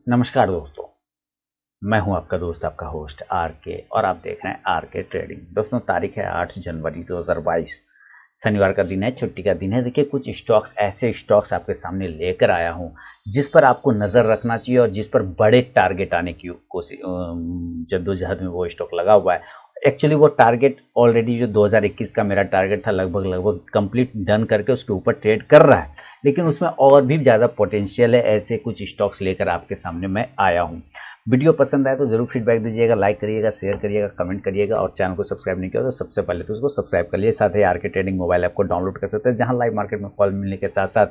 नमस्कार दोस्तों, मैं हूं आपका दोस्त आपका होस्ट आर के और आप देख रहे हैं आर के ट्रेडिंग। दोस्तों तारीख है 8 जनवरी 2022, शनिवार का दिन है, छुट्टी का दिन है। देखिए कुछ स्टॉक्स, ऐसे स्टॉक्स आपके सामने लेकर आया हूं जिस पर आपको नज़र रखना चाहिए और जिस पर बड़े टारगेट आने की कोशिश जद्दोजहद में वो स्टॉक लगा हुआ है। एक्चुअली वो टारगेट ऑलरेडी जो 2021 का मेरा टारगेट था लगभग कंप्लीट डन करके उसके ऊपर ट्रेड कर रहा है, लेकिन उसमें और भी ज़्यादा पोटेंशियल है। ऐसे कुछ स्टॉक्स लेकर आपके सामने मैं आया हूँ। वीडियो पसंद आए तो जरूर फीडबैक दीजिएगा, लाइक करिएगा, शेयर करिएगा, कमेंट करिएगा और चैनल को सब्सक्राइब नहीं किया तो सबसे पहले तो उसको सब्सक्राइब कर लिए। साथ ही आर के ट्रेडिंग मोबाइल ऐप को डाउनलोड कर सकते हैं, जहां लाइव मार्केट में कॉल मिलने के साथ साथ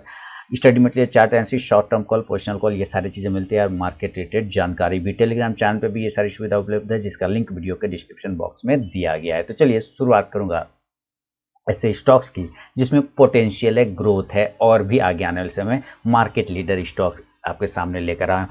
study material, chart analysis, short term call, positional call, ये सारी चीज़ें मिलती है और मार्केट रिलेटेड जानकारी भी। टेलीग्राम चैनल पे भी ये सारी सुविधा उपलब्ध है, जिसका लिंक वीडियो के डिस्क्रिप्शन बॉक्स में दिया गया है। तो चलिए शुरुआत करूंगा ऐसे स्टॉक्स की जिसमें पोटेंशियल है, ग्रोथ है और भी आगे आने वाले समय मार्केट लीडर स्टॉक आपके सामने लेकर आया।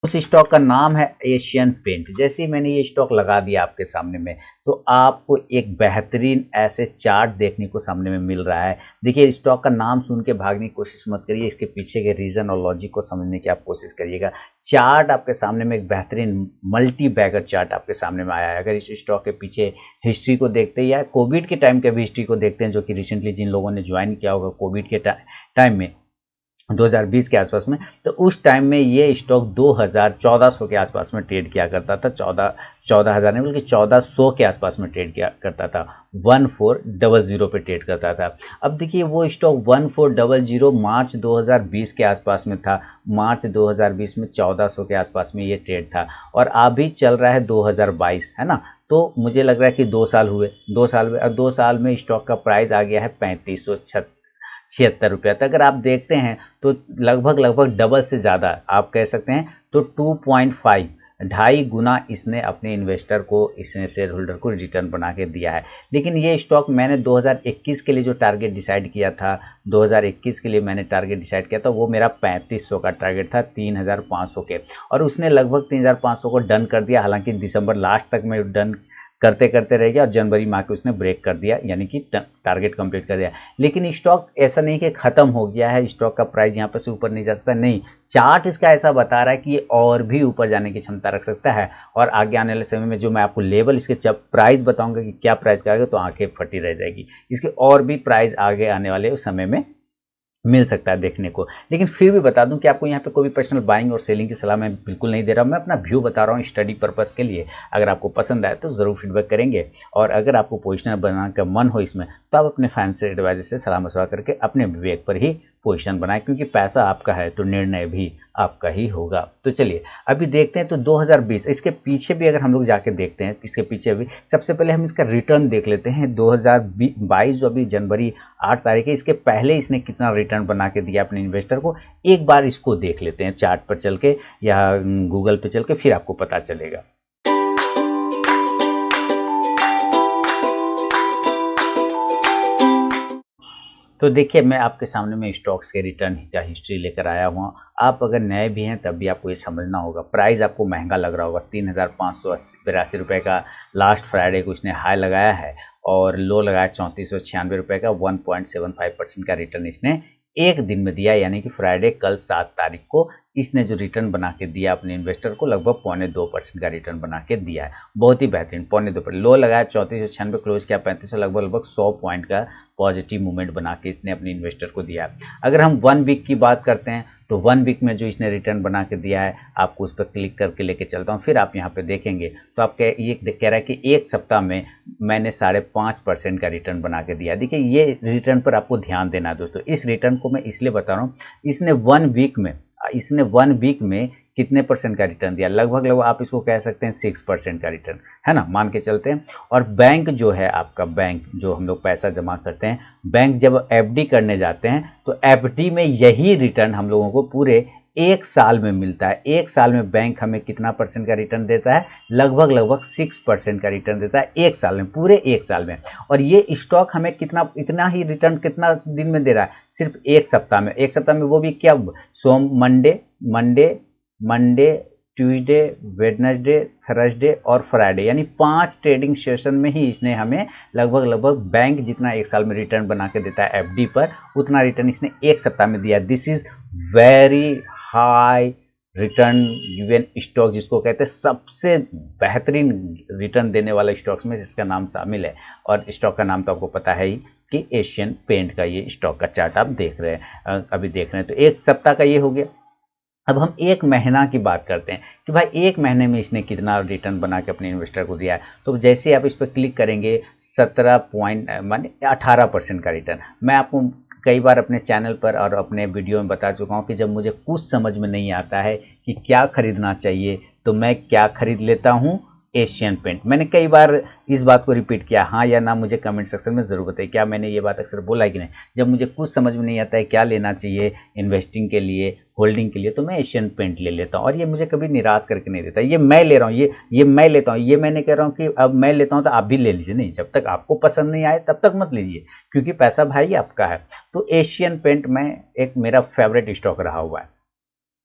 उस स्टॉक का नाम है एशियन पेंट। जैसे ही मैंने ये स्टॉक लगा दिया आपके सामने में, तो आपको एक बेहतरीन ऐसे चार्ट देखने को सामने में मिल रहा है। देखिए स्टॉक का नाम सुन के भागने की कोशिश मत करिए, इसके पीछे के रीजन और लॉजिक को समझने की आप कोशिश करिएगा। चार्ट आपके सामने में एक बेहतरीन मल्टी बैगर चार्ट आपके सामने में आया है। अगर इस स्टॉक के पीछे हिस्ट्री को देखते हैं या कोविड के टाइम के भी हिस्ट्री को देखते हैं, जो कि रिसेंटली जिन लोगों ने ज्वाइन किया होगा कोविड के टाइम में 2020 के आसपास में, तो उस टाइम में ये स्टॉक 1400 के आसपास में ट्रेड किया करता था। 14,000 नहीं बल्कि 1400 के आसपास में ट्रेड किया करता था। 1400 पे ट्रेड करता था। अब देखिए वो स्टॉक 1400 मार्च 2020 के आसपास में था। मार्च 2020 में 1400 के आसपास में ये ट्रेड था और अभी चल रहा है 2022, है ना। तो मुझे लग रहा है कि 2 साल हुए, 2 साल में, और 2 साल में स्टॉक का प्राइस आ गया है 3576 रुपये तक। अगर आप देखते हैं तो लगभग डबल से ज़्यादा आप कह सकते हैं, तो 2.5 ढाई गुना इसने अपने इन्वेस्टर को, इसने शेयर होल्डर को रिटर्न बना के दिया है। लेकिन ये स्टॉक मैंने 2021 के लिए जो टारगेट डिसाइड किया था, 2021 के लिए मैंने टारगेट डिसाइड किया था, वो मेरा 3500 का टारगेट था, 3500 के, और उसने लगभग 3500 को डन कर दिया। हालांकि दिसंबर लास्ट तक में डन करते करते रह गया और जनवरी माह के उसने ब्रेक कर दिया, यानी कि टारगेट कंप्लीट कर दिया। लेकिन स्टॉक ऐसा नहीं कि खत्म हो गया है, स्टॉक का प्राइस यहाँ पर से ऊपर नहीं जा सकता, नहीं। चार्ट इसका ऐसा बता रहा है कि ये और भी ऊपर जाने की क्षमता रख सकता है और आगे आने वाले समय में जो मैं आपको लेवल, इसके जब प्राइस बताऊंगा कि क्या प्राइस का आएगा, तो आंखें फटी रह जाएगी। इसके और भी प्राइस आगे आने वाले समय में मिल सकता है देखने को। लेकिन फिर भी बता दूं कि आपको यहाँ पे कोई भी पर्सनल बाइंग और सेलिंग की सलाह मैं बिल्कुल नहीं दे रहा हूँ। मैं अपना व्यू बता रहा हूँ स्टडी पर्पस के लिए। अगर आपको पसंद आए तो ज़रूर फीडबैक करेंगे और अगर आपको पोजिशनर बनाने का मन हो इसमें, तो आप अपने फाइनेंशियल एडवाइजर से सलाह मशवरा करके अपने विवेक पर ही पोजीशन बनाए, क्योंकि पैसा आपका है तो निर्णय भी आपका ही होगा। तो चलिए अभी देखते हैं। तो 2020, इसके पीछे भी अगर हम लोग जाके देखते हैं, इसके पीछे भी सबसे पहले हम इसका रिटर्न देख लेते हैं। 2022 जो अभी जनवरी 8 तारीख है, इसके पहले इसने कितना रिटर्न बना के दिया अपने इन्वेस्टर को, एक बार इसको देख लेते हैं चार्ट पर चल के या गूगल पे चल के, फिर आपको पता चलेगा। तो देखिए मैं आपके सामने में स्टॉक्स के रिटर्न का हिस्ट्री लेकर आया हुआ। आप अगर नए भी हैं तब भी आपको ये समझना होगा। प्राइस आपको महंगा लग रहा होगा, 3582 रुपये का लास्ट फ्राइडे को इसने हाई लगाया है और लो लगाया 3496 रुपये का। 1.75% का रिटर्न इसने एक दिन में दिया, यानी कि फ्राइडे कल 7 तारीख को इसने जो रिटर्न बना के दिया अपने इन्वेस्टर को, लगभग 0.25% का रिटर्न बना के दिया है। बहुत ही बेहतरीन, 0.25%। लो लगाया 3496, क्लोज किया 3500, लगभग 100 पॉइंट का पॉजिटिव मूवमेंट बना के इसने अपने इन्वेस्टर को दिया। अगर हम 1 वीक की बात करते हैं तो 1 वीक में जो इसने रिटर्न बना के दिया है, आपको उस पर क्लिक करके लेके चलता हूँ, फिर आप यहाँ पे देखेंगे तो आप ये कह रहा है कि एक सप्ताह में मैंने 5.5% का रिटर्न बना के दिया। देखिए ये रिटर्न पर आपको ध्यान देना है दोस्तों। इस रिटर्न को मैं इसलिए बता रहा हूँ, इसने 1 वीक में कितने परसेंट का रिटर्न दिया, लगभग आप इसको कह सकते हैं 6% का रिटर्न, है ना, मान के चलते हैं। और बैंक जो है आपका, बैंक जो हम लोग पैसा जमा करते हैं, बैंक जब एफडी करने जाते हैं तो एफडी में यही रिटर्न हम लोगों को पूरे एक साल में मिलता है। एक साल में बैंक हमें कितना परसेंट का रिटर्न देता है? लगभग 6% का रिटर्न देता है एक साल में, पूरे एक साल में। और ये स्टॉक हमें कितना, इतना ही रिटर्न कितना दिन में दे रहा है? सिर्फ एक सप्ताह में। एक सप्ताह में वो भी क्या? मंडे, ट्यूसडे, वेडनेसडे, थर्सडे और फ्राइडे, यानी 5 ट्रेडिंग सेशन में ही इसने हमें लगभग बैंक जितना एक साल में रिटर्न बना के देता है एफडी पर, उतना रिटर्न इसने एक सप्ताह में दिया। This is very high return given stock, जिसको कहते हैं सबसे बेहतरीन रिटर्न देने वाले स्टॉक्स में इसका नाम शामिल है। और स्टॉक का नाम तो आपको पता है ही कि एशियन पेंट का ये स्टॉक का चार्ट आप देख रहे हैं, अभी देख रहे हैं। तो एक सप्ताह का ये हो गया। अब हम एक महीना की बात करते हैं कि भाई एक महीने में इसने कितना रिटर्न बना के अपने इन्वेस्टर को दिया है। तो जैसे आप इस पर क्लिक करेंगे 18% का रिटर्न। मैं आपको कई बार अपने चैनल पर और अपने वीडियो में बता चुका हूँ कि जब मुझे कुछ समझ में नहीं आता है कि क्या खरीदना चाहिए, तो मैं क्या खरीद लेता हूँ? Asian Paint. मैंने कई बार इस बात को रिपीट किया, हाँ या ना मुझे कमेंट सेक्शन में ज़रूर बताइए, क्या मैंने ये बात अक्सर बोला है कि नहीं। जब मुझे कुछ समझ में नहीं आता है क्या लेना चाहिए इन्वेस्टिंग के लिए, होल्डिंग के लिए, तो मैं एशियन पेंट ले लेता हूँ और ये मुझे कभी निराश करके नहीं देता। ये मैं ले रहा हूँ, ये मैं लेता हूँ, ये मैं नहीं कह रहा हूँ कि अब मैं लेता हूँ तो आप भी ले लीजिए, नहीं। जब तक आपको पसंद नहीं आए तब तक मत लीजिए, क्योंकि पैसा भाई आपका है। तो एशियन पेंट में एक मेरा फेवरेट स्टॉक रहा हुआ है।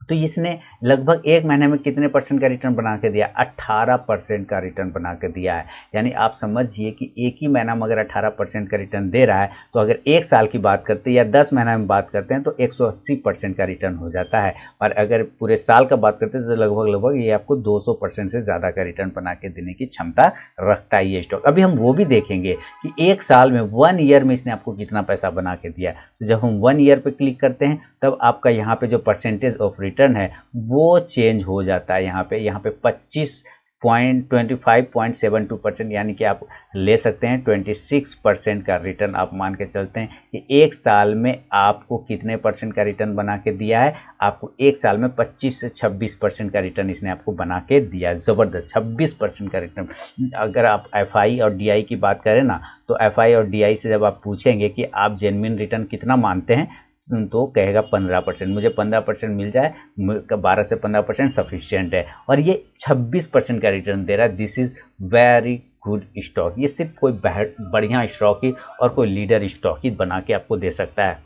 तो इसने लगभग एक महीने में कितने परसेंट का रिटर्न बना के दिया? 18% का रिटर्न बना के दिया है। यानी आप समझिए कि एक ही महीना में अगर 18% का रिटर्न दे रहा है, तो अगर एक साल की बात करते हैं या 10 महीना में बात करते हैं तो 180% का रिटर्न हो जाता है। और अगर पूरे साल का बात करते हैं तो लगभग ये आपको 200% से ज़्यादा का रिटर्न बना के देने की क्षमता रखता है ये स्टॉक। अभी हम वो भी देखेंगे कि एक साल में 1 ईयर में इसने आपको कितना पैसा बना के दिया। तो जब हम 1 ईयर पे क्लिक करते हैं तब आपका यहाँ पे जो परसेंटेज ऑफ रिटर्न है वो चेंज हो जाता है। यहाँ पे 25.72%, यानी कि आप ले सकते हैं 26% का रिटर्न। आप मान के चलते हैं कि एक साल में आपको कितने परसेंट का रिटर्न बना के दिया है? आपको एक साल में 25 से 26% का रिटर्न इसने आपको बना के दिया है। ज़बरदस्त 26% का रिटर्न। अगर आप एफआई और डीआई की बात करें ना, तो एफआई और डीआई से जब आप पूछेंगे कि आप जेन्युइन रिटर्न कितना मानते हैं, तो कहेगा 15%। मुझे 15% मिल जाए, 12 से 15% सफिशिएंट है। और ये 26% का रिटर्न दे रहा है। This is very good stock. ये सिर्फ कोई बढ़िया स्टॉक ही और कोई लीडर स्टॉक ही बना के आपको दे सकता है।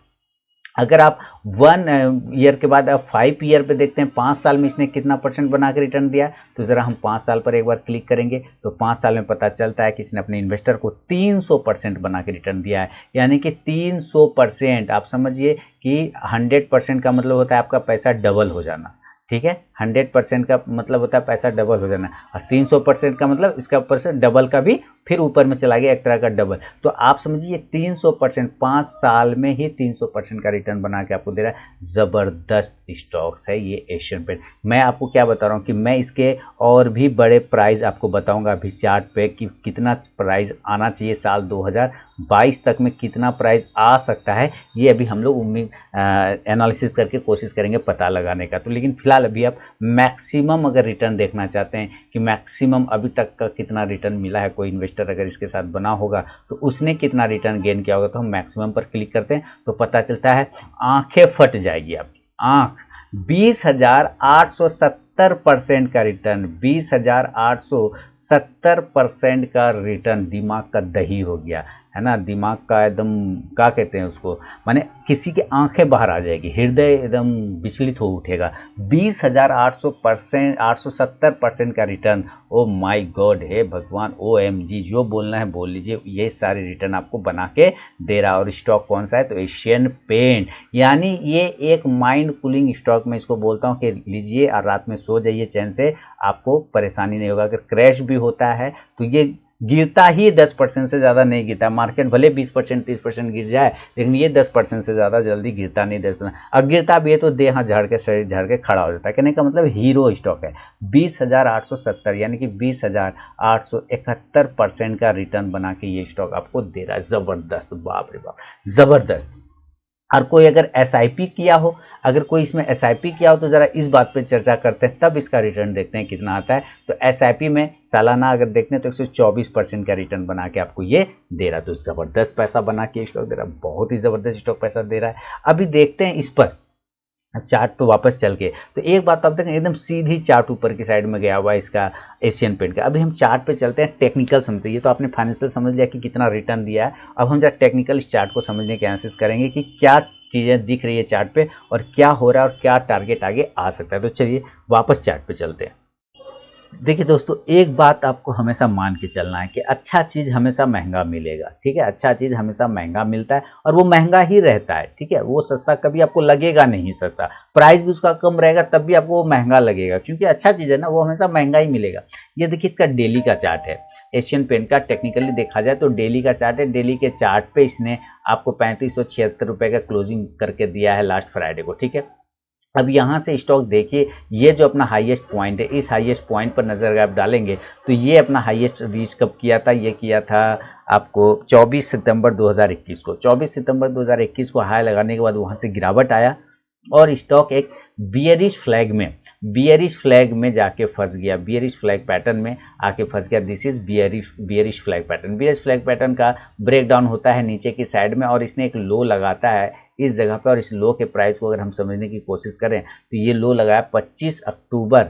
अगर आप 1 ईयर के बाद आप 5 ईयर पे देखते हैं 5 साल में इसने कितना परसेंट बना के रिटर्न दिया, तो ज़रा हम 5 साल पर एक बार क्लिक करेंगे तो 5 साल में पता चलता है कि इसने अपने इन्वेस्टर को 300% बना के रिटर्न दिया है। यानी कि 300%। आप समझिए कि 100% का मतलब होता है आपका पैसा डबल हो जाना। ठीक है, 100% का मतलब होता है पैसा डबल हो जाना, और 300% का मतलब इसका ऊपर से डबल का भी फिर ऊपर में चला गया, एक तरह का डबल। तो आप समझिए 300%, 5 साल में ही 300% का रिटर्न बना के आपको दे रहा है। ज़बरदस्त स्टॉक्स है ये एशियन पेंट। मैं आपको क्या बता रहा हूँ कि मैं इसके और भी बड़े प्राइस आपको बताऊंगा अभी चार्ट पे कि कितना प्राइस आना चाहिए साल 2022 तक में, कितना प्राइस आ सकता है, ये अभी हम लोग उम्मीद एनालिसिस करके कोशिश करेंगे पता लगाने का। तो लेकिन फिलहाल अभी आप मैक्सिमम अगर रिटर्न देखना चाहते हैं कि मैक्सिमम अभी तक का कितना रिटर्न मिला है, कोई इन्वेस्टर अगर इसके साथ बना होगा तो उसने कितना रिटर्न गेन किया होगा, तो हम मैक्सिमम पर क्लिक करते हैं तो पता चलता है, आंखें फट जाएगी आपकी आंख। 20,870% का रिटर्न, 20,870% का रिटर्न। दिमाग का दही हो गया है ना, दिमाग का एकदम क्या कहते हैं उसको, माने किसी की आंखें बाहर आ जाएगी, हृदय एकदम विचलित हो उठेगा। 20,800%, 870% का रिटर्न। ओ माय गॉड, हे भगवान, OMG, जो बोलना है बोल लीजिए। ये सारे रिटर्न आपको बना के दे रहा है। और स्टॉक कौन सा है? तो एशियन पेंट। यानी ये एक माइंड कूलिंग स्टॉक मैं इसको बोलता हूँ कि लीजिए और रात में सो जाइए चैन से, आपको परेशानी नहीं होगा। अगर क्रैश भी होता है तो ये गिरता ही 10% से ज़्यादा नहीं गिरता। मार्केट भले 20% 30% गिर जाए, लेकिन ये 10% से ज़्यादा जल्दी गिरता नहीं। 10%, अब गिरता भी है तो देह हाथ झाड़ के, शरीर झाड़ के खड़ा हो जाता है। कहने का मतलब हीरो स्टॉक है। 20,870 यानी कि 20,871% का रिटर्न बना के ये स्टॉक आपको दे रहा है। ज़बरदस्त, बाप रे बाप, ज़बरदस्त। और कोई अगर SIP किया हो, अगर कोई इसमें SIP किया हो तो ज़रा इस बात पे चर्चा करते हैं, तब इसका रिटर्न देखते हैं कितना आता है। तो SIP में सालाना अगर देखते हैं तो 124% का रिटर्न बना के आपको ये दे रहा है। तो ज़बरदस्त पैसा बना के स्टॉक दे रहा है, बहुत ही ज़बरदस्त स्टॉक पैसा दे रहा है। अभी देखते हैं इस पर चार्ट पे वापस चल के, तो एक बात तो आप देखें एकदम सीधी चार्ट ऊपर की साइड में गया हुआ है इसका एशियन पेंट का। अभी हम चार्ट पे चलते हैं, टेक्निकल समझते हैं। ये तो आपने फाइनेंशियल समझ लिया कि कितना रिटर्न दिया है, अब हम जरा टेक्निकल इस चार्ट को समझने की कोशिश करेंगे कि क्या चीज़ें दिख रही है चार्ट पे और क्या हो रहा है और क्या टारगेट आगे आ सकता है। तो चलिए वापस चार्ट पे चलते हैं। देखिए दोस्तों, एक बात आपको हमेशा मान के चलना है कि अच्छा चीज़ हमेशा महंगा मिलेगा, ठीक है। अच्छा चीज़ हमेशा महंगा मिलता है और वो महंगा ही रहता है, ठीक है। वो सस्ता कभी आपको लगेगा नहीं, सस्ता प्राइस भी उसका कम रहेगा तब भी आपको वो महंगा लगेगा, क्योंकि अच्छा चीज़ है ना, वो हमेशा महंगा ही मिलेगा। ये देखिए इसका डेली का चार्ट है, एशियन पेंट का। टेक्निकली देखा जाए तो डेली का चार्ट है। डेली के चार्ट पे इसने आपको 3576 रुपये का क्लोजिंग करके दिया है लास्ट फ्राइडे को, ठीक है। अब यहाँ से स्टॉक देखिए, ये जो अपना हाईएस्ट पॉइंट है, इस हाईएस्ट पॉइंट पर नजर अगर आप डालेंगे तो ये अपना हाईएस्ट रीच कब किया था, ये किया था आपको 24 सितंबर 2021 को। 24 सितंबर 2021 को हाई लगाने के बाद वहाँ से गिरावट आया और स्टॉक एक बियरिश फ्लैग में जाके फंस गया, बियरिश फ्लैग पैटर्न में आके फंस गया। This is bearish flag pattern. Bearish flag pattern का ब्रेक डाउन होता है नीचे की साइड में और इसने एक लो लगाता है इस जगह पे, और इस लो के प्राइस को अगर हम समझने की कोशिश करें तो ये लो लगाया 25 अक्टूबर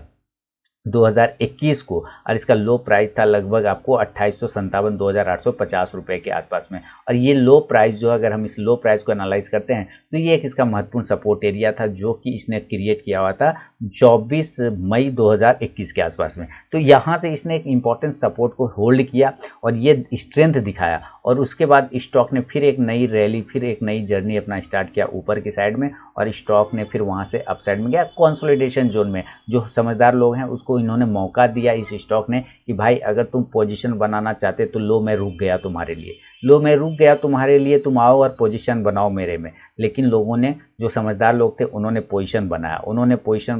2021 को और इसका लो प्राइस था लगभग आपको 2857 2850 रुपए के आसपास में। और ये लो प्राइस जो, अगर हम इस लो प्राइस को एनालाइज करते हैं तो ये एक इसका महत्वपूर्ण सपोर्ट एरिया था जो कि इसने क्रिएट किया हुआ था 24 मई 2021 के आसपास में। तो यहाँ से इसने एक इंपॉर्टेंट सपोर्ट को होल्ड किया और ये स्ट्रेंथ दिखाया और उसके बाद स्टॉक ने फिर एक नई रैली, फिर एक नई जर्नी अपना स्टार्ट किया ऊपर की साइड में और स्टॉक ने फिर वहाँ से अपसाइड में गया कंसोलिडेशन जोन में। जो समझदार लोग हैं उसको इन्होंने मौका दिया इस स्टॉक ने कि भाई अगर तुम पोजीशन बनाना चाहते तो लो मैं रुक गया तुम्हारे लिए, लो मैं रुक गया तुम्हारे लिए, तुम आओ और पोजीशन बनाओ मेरे में। लेकिन लोगों ने, जो समझदार लोग थे, उन्होंने पोजीशन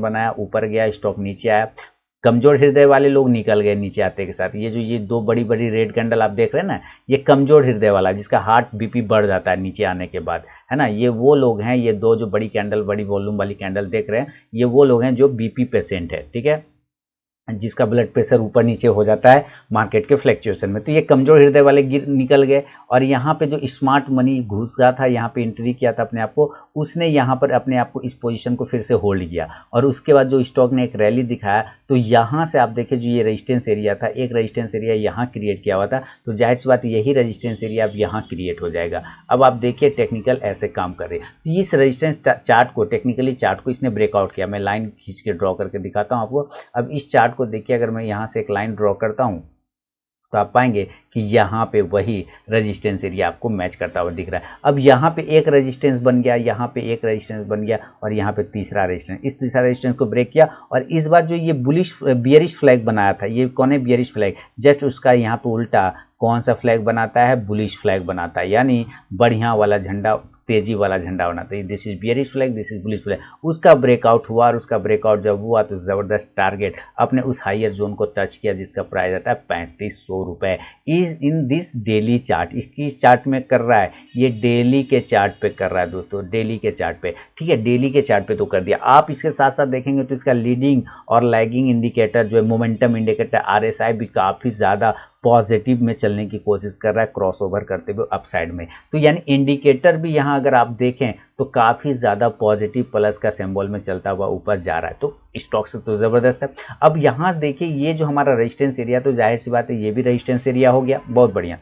बनाया, ऊपर गया, स्टॉक नीचे आया। कमजोर हृदय वाले लोग निकल गए नीचे आते के साथ। ये दो बड़ी बड़ी रेड कैंडल आप देख रहे हैं ना, ये कमजोर हृदय वाला, जिसका हार्ट बीपी बढ़ जाता है नीचे आने के बाद, है ना। ये वो लोग हैं, ये दो जो बड़ी कैंडल, बड़ी वॉल्यूम वाली कैंडल देख रहे हैं, ये वो लोग हैं जो बीपी पेशेंट है, ठीक है, जिसका ब्लड प्रेशर ऊपर नीचे हो जाता है मार्केट के फ्लैक्चुएशन में। तो ये कमजोर हृदय वाले गिर निकल गए और यहाँ पे जो स्मार्ट मनी घुस गया था, यहाँ पे एंट्री किया था अपने आप को, उसने यहाँ पर अपने आप को इस पोजीशन को फिर से होल्ड किया और उसके बाद जो स्टॉक ने एक रैली दिखाया तो यहाँ से आप देखिए जो ये रेजिस्टेंस एरिया था, एक रेजिस्टेंस एरिया यहाँ क्रिएट किया हुआ था, तो जाहिर सी बात यही रेजिस्टेंस एरिया अब यहाँ क्रिएट हो जाएगा। अब आप देखिए टेक्निकल ऐसे काम कर रहे हैं, तो इस रेजिस्टेंस चार्ट को, टेक्निकली चार्ट को इसने ब्रेकआउट किया। मैं लाइन खींच के ड्रॉ करके दिखाता हूँ आपको। अब इस चार्ट को देखिए, अगर मैं यहाँ से एक लाइन ड्रॉ करता हूँ तो आप पाएंगे कि यहाँ पे वही रेजिस्टेंस एरिया आपको मैच करता हुआ दिख रहा है। अब यहाँ पे एक रेजिस्टेंस बन गया, यहाँ पे एक रेजिस्टेंस बन गया और यहाँ पे तीसरा रेजिस्टेंस, इस तीसरा रेजिस्टेंस को ब्रेक किया और इस बार जो ये बियरिश फ्लैग बनाया था, ये कौन है, बियरिश फ्लैग, जस्ट उसका यहाँ पे उल्टा कौन सा फ्लैग बनाता है, बुलिश फ्लैग बनाता है, यानी बढ़िया वाला झंडा, तेजी वाला झंडा बनाता है। This is bearish flag, this is bullish flag. उसका ब्रेकआउट हुआ और उसका ब्रेकआउट जब हुआ तो जबरदस्त टारगेट अपने उस हायर जोन को टच किया जिसका प्राइस आता है 3500 रुपए। Is in this daily chart, इसकी इस चार्ट में कर रहा है, ये डेली के चार्ट पे कर रहा है दोस्तों, डेली के चार्ट पे, ठीक है, डेली के चार्ट पे तो कर दिया। आप इसके साथ साथ देखेंगे तो इसका लीडिंग और लैगिंग इंडिकेटर जो है, मोमेंटम इंडिकेटर आरएसआई भी काफी ज्यादा पॉजिटिव में चलने की कोशिश कर रहा है, क्रॉसओवर करते हुए अपसाइड में। तो यानी इंडिकेटर भी यहाँ अगर आप देखें तो काफी ज्यादा पॉजिटिव प्लस का सिंबल में चलता हुआ ऊपर जा रहा है, तो स्टॉक से तो जबरदस्त है। अब यहाँ देखिए ये जो हमारा रेजिस्टेंस एरिया, तो जाहिर सी बात है ये भी रेजिस्टेंस एरिया हो गया, बहुत बढ़िया।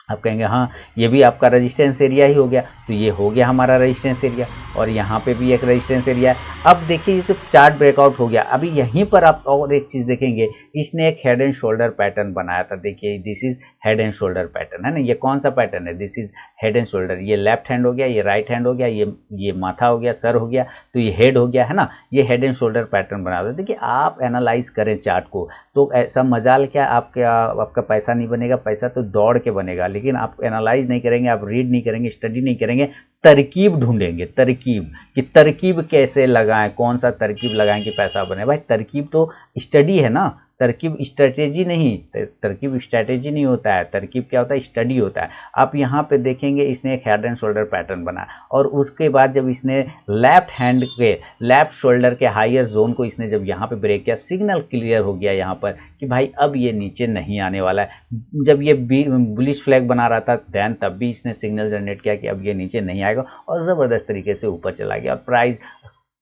आप कहेंगे हाँ ये भी आपका रेजिस्टेंस एरिया ही हो गया, तो ये हो गया हमारा रेजिस्टेंस एरिया और यहाँ पे भी एक रेजिस्टेंस एरिया है। अब देखिए ये तो चार्ट ब्रेकआउट हो गया। अभी यहीं पर आप और एक चीज देखेंगे, इसने एक हेड एंड शोल्डर पैटर्न बनाया था। देखिए this is head and shoulder pattern, है ना। ये कौन सा पैटर्न है, this is head and shoulder. ये लेफ्ट हैंड हो गया, ये राइट हैंड हो गया, ये माथा हो गया, सर हो गया, तो ये हेड हो गया, है ना। ये हेड एंड शोल्डर पैटर्न बना था। देखिए आप एनालाइज करें चार्ट को तो ऐसा मजाल क्या, आपका पैसा नहीं बनेगा, पैसा तो दौड़ के बनेगा, लेकिन आप एनालाइज नहीं करेंगे, आप रीड नहीं करेंगे, स्टडी नहीं करेंगे, तरकीब ढूंढेंगे, तरकीब कि तरकीब कैसे लगाएं, कौन सा तरकीब लगाएं कि पैसा बने। भाई तरकीब तो स्टडी है ना, तरकीब स्ट्रेटेजी नहीं, तरकीब स्ट्रेटेजी नहीं होता है, तरकीब क्या होता है, स्टडी होता है। आप यहाँ पे देखेंगे इसने एक हेड एंड शोल्डर पैटर्न बनाया और उसके बाद जब इसने लेफ्ट हैंड के लेफ्ट शोल्डर के हायर जोन को इसने जब यहाँ पे ब्रेक किया, सिग्नल क्लियर हो गया यहाँ पर कि भाई अब ये नीचे नहीं आने वाला है। जब ये बुलिश फ्लैग बना रहा था दैन तब भी इसने सिग्नल जनरेट किया कि अब ये नीचे नहीं आएगा और जबरदस्त तरीके से ऊपर चला गया और प्राइस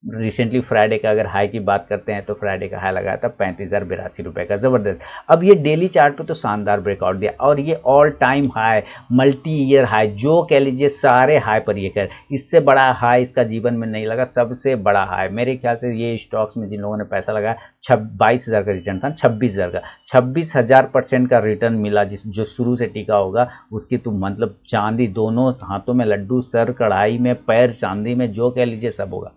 रिसेंटली फ्राइडे का अगर हाई की बात करते हैं तो फ्राइडे का हाई लगाया था 35,082 रुपए का, जबरदस्त। अब ये डेली चार्ट पे तो शानदार ब्रेकआउट दिया और ये all time high, multi year high, जो कह लीजिए सारे हाई पर ये कर, इससे बड़ा हाई इसका जीवन में नहीं लगा, सबसे बड़ा हाई मेरे ख्याल से। ये स्टॉक्स में जिन लोगों ने पैसा लगाया 22,000 का रिटर्न था, 26,000 का, 26,000% का रिटर्न मिला, जिस जो शुरू से टिका होगा उसकी तो मतलब चांदी, दोनों हाथों में लड्डू, सर कढ़ाई में, पैर चांदी में, जो कह लीजिए सब होगा।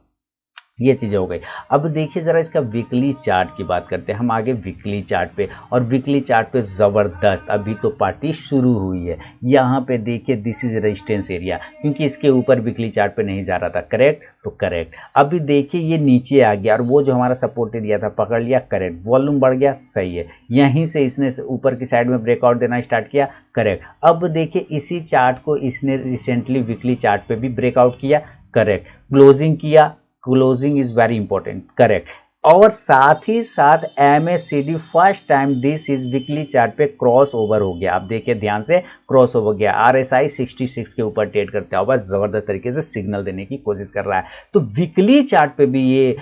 ये चीज़ें हो गई। अब देखिए ज़रा इसका वीकली चार्ट की बात करते हैं हम आगे वीकली चार्ट पे, और वीकली चार्ट पे ज़बरदस्त अभी तो पार्टी शुरू हुई है। यहाँ पे देखिए दिस इज रेजिस्टेंस एरिया, क्योंकि इसके ऊपर वीकली चार्ट पे नहीं जा रहा था, करेक्ट, तो करेक्ट। अभी देखिए ये नीचे आ गया और वो जो हमारा सपोर्ट एरिया था पकड़ लिया, करेक्ट, वॉल्यूम बढ़ गया, सही है। यहीं से इसने ऊपर की साइड में ब्रेकआउट देना स्टार्ट किया, करेक्ट। अब देखिए इसी चार्ट को इसने रिसेंटली वीकली चार्ट पे भी ब्रेकआउट किया, करेक्ट, क्लोजिंग किया, closing is very important, correct. और साथ ही साथ MACD first time this is weekly chart पे क्रॉस ओवर हो गया। आप देखिए ध्यान से, क्रॉस ओवर गया, RSI 66 के ऊपर ट्रेड करते हुआ जबरदस्त तरीके से सिग्नल देने की कोशिश कर रहा है। तो वीकली चार्ट पे भी ये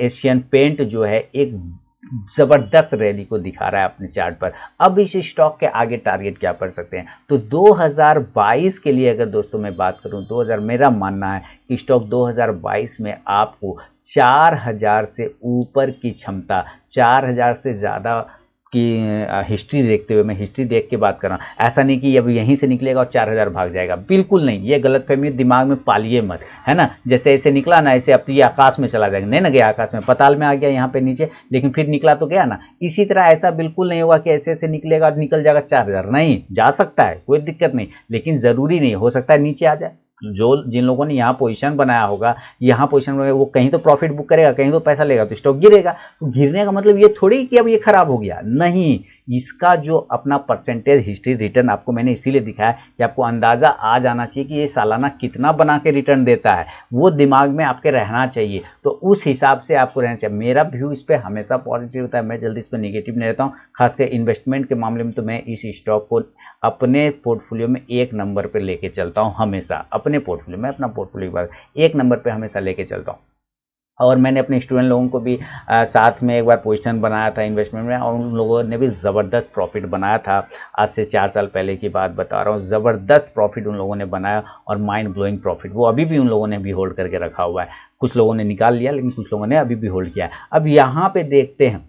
एशियन पेंट जो है एक जबरदस्त रैली को दिखा रहा है अपने चार्ट पर। अब इस स्टॉक के आगे टारगेट क्या कर सकते हैं, तो 2022 के लिए अगर दोस्तों मैं बात करूं, 2000 मेरा मानना है कि स्टॉक 2022 में आपको 4000 से ऊपर की क्षमता, 4000 से ज़्यादा की हिस्ट्री देखते हुए, मैं हिस्ट्री देख के बात कर रहा हूँ, ऐसा नहीं कि अब यहीं से निकलेगा और 4000 भाग जाएगा, बिल्कुल नहीं। ये गलतफहमी दिमाग में पालिए मत, है ना। जैसे ऐसे निकला ना, ऐसे अब तो ये आकाश में चला जाएगा, नहीं ना गया आकाश में, पताल में आ गया यहाँ पे नीचे, लेकिन फिर निकला तो गया ना। इसी तरह ऐसा बिल्कुल नहीं होगा कि ऐसे ऐसे निकलेगा और निकल जाएगा 4000, नहीं, जा सकता है, कोई दिक्कत नहीं, लेकिन जरूरी नहीं, हो सकता है नीचे आ जाए। जो जिन लोगों ने यहाँ पोजीशन बनाया होगा, यहाँ पोजीशन बनाया, वो कहीं तो प्रॉफिट बुक करेगा, कहीं तो पैसा लेगा, तो स्टॉक गिरेगा। तो गिरने का मतलब ये थोड़ी कि अब ये खराब हो गया, नहीं। इसका जो अपना परसेंटेज हिस्ट्री रिटर्न आपको मैंने इसीलिए दिखाया कि आपको अंदाजा आ जाना चाहिए कि ये सालाना कितना बना के रिटर्न देता है, वो दिमाग में आपके रहना चाहिए। तो उस हिसाब से आपको रहना चाहिए। मेरा व्यू इस पर हमेशा पॉजिटिव होता है, मैं जल्दी इस पर नेगेटिव नहीं रहता हूँ। खासकर इन्वेस्टमेंट के मामले में तो मैं इस स्टॉक को अपने पोर्टफोलियो में 1 नंबर पर लेके चलता हूँ हमेशा। अपने पोर्टफोलियो में, अपना पोर्टफोलियो 1 नंबर पे हमेशा लेके चलता हूँ। और मैंने अपने स्टूडेंट लोगों को भी साथ में एक बार पोजीशन बनाया था इन्वेस्टमेंट में, और उन लोगों ने भी ज़बरदस्त प्रॉफिट बनाया था। आज से 4 साल पहले की बात बता रहा हूँ, ज़बरदस्त प्रॉफिट उन लोगों ने बनाया, और माइंड ब्लोइंग प्रॉफिट वो अभी भी उन लोगों ने भी होल्ड करके रखा हुआ है। कुछ लोगों ने निकाल लिया, लेकिन कुछ लोगों ने अभी भी होल्ड किया है। अब यहाँ पे देखते हैं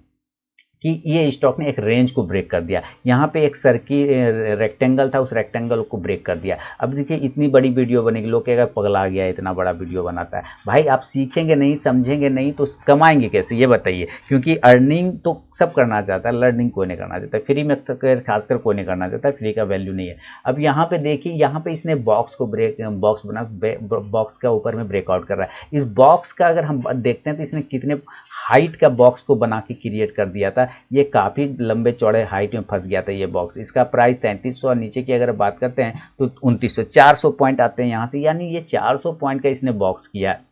कि ये स्टॉक ने एक रेंज को ब्रेक कर दिया। यहाँ पे एक सर्किल रेक्टेंगल था, उस रेक्टेंगल को ब्रेक कर दिया। अब देखिए इतनी बड़ी वीडियो बनेगी, लोग कहेगा पगला गया, इतना बड़ा वीडियो बनाता है। भाई आप सीखेंगे नहीं, समझेंगे नहीं तो कमाएंगे कैसे, ये बताइए। क्योंकि अर्निंग तो सब करना चाहता है, लर्निंग कोई नहीं करना चाहता, फ्री में खासकर कोई नहीं करना चाहता, फ्री का वैल्यू नहीं है। अब यहाँ पे देखिए, यहाँ पे इसने बॉक्स को बॉक्स बना, बॉक्स का ऊपर में ब्रेकआउट कर रहा है। इस बॉक्स का अगर हम देखते हैं तो इसने कितने हाइट का बॉक्स को बना के क्रिएट कर दिया था। ये काफ़ी लंबे चौड़े हाइट में फंस गया था ये बॉक्स। इसका प्राइस 3300, और नीचे की अगर बात करते हैं तो 2900, 400 पॉइंट आते हैं यहाँ से, यानी ये 400 पॉइंट का इसने बॉक्स किया है।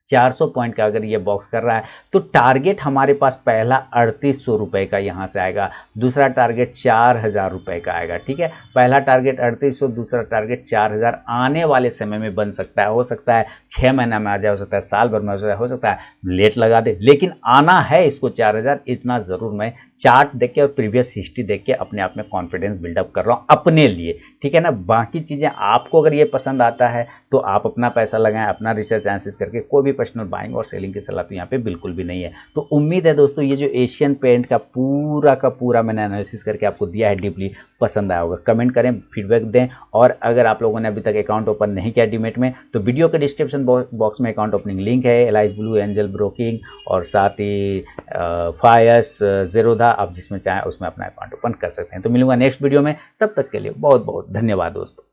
400 पॉइंट का अगर ये बॉक्स कर रहा है तो टारगेट हमारे पास पहला 3800 रुपए का यहाँ से आएगा, दूसरा टारगेट 4000 रुपए का आएगा। ठीक है, पहला टारगेट 3800, दूसरा टारगेट 4000 आने वाले समय में बन सकता है। हो सकता है 6 महीना में आ जाए, हो सकता है साल भर में हो सकता है लेट लगा दे, लेकिन आना है इसको 4000, इतना जरूर मैं चार्ट देख के और प्रीवियस हिस्ट्री देख के अपने आप में कॉन्फिडेंस बिल्डअप कर रहा हूँ अपने लिए। ठीक है ना, बाकी चीजें आपको अगर ये पसंद आता है तो आप अपना पैसा लगाएं, अपना रिसर्च एनालिसिस करके। कोई भी पर्सनल बाइंग और सेलिंग की सलाह तो यहाँ पे बिल्कुल भी नहीं है। तो उम्मीद है दोस्तों ये जो एशियन पेंट का पूरा मैंने एनालिसिस करके आपको दिया है डीपली, पसंद आया होगा। कमेंट करें, फीडबैक दें, और अगर आप लोगों ने अभी तक अकाउंट ओपन नहीं किया डीमेट में तो वीडियो के डिस्क्रिप्शन बॉक्स में अकाउंट ओपनिंग लिंक है, एलाइज ब्लू एंजल ब्रोकिंग, और साथ ही फायस जेरोधा, आप जिसमें चाहें उसमें अपना अकाउंट ओपन कर सकते हैं। तो मिलूंगा नेक्स्ट वीडियो में, तब तक के लिए बहुत बहुत धन्यवाद दोस्तों।